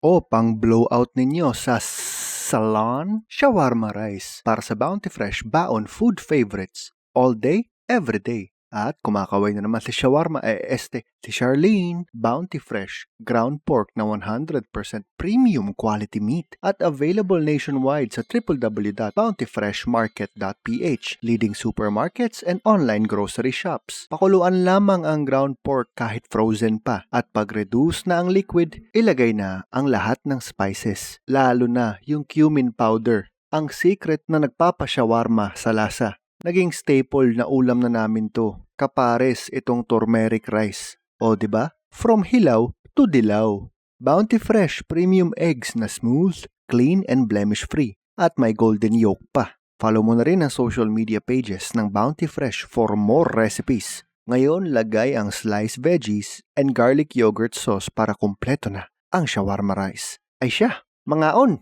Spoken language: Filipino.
o pang blowout ninyo sa salon? Shawarma rice para sa Bounty Fresh Baon Food Favorites. All day, every day. At kumakaway na naman si shawarma si Charlene. Bounty Fresh ground pork na 100% premium quality meat at available nationwide sa www.bountyfreshmarket.ph, leading supermarkets and online grocery shops. Pakuluan lamang ang ground pork kahit frozen pa at pag-reduce na ang liquid, ilagay na ang lahat ng spices, lalo na yung cumin powder, ang secret na nagpapashawarma sa lasa. Naging staple na ulam na namin to. Kapares itong turmeric rice. O diba? From hilaw to dilaw. Bounty Fresh premium eggs na smooth, clean and blemish-free. At may golden yolk pa. Follow mo na rin ang social media pages ng Bounty Fresh for more recipes. Ngayon, lagay ang sliced veggies and garlic yogurt sauce para kumpleto na ang shawarma rice. Ay siya, mga on!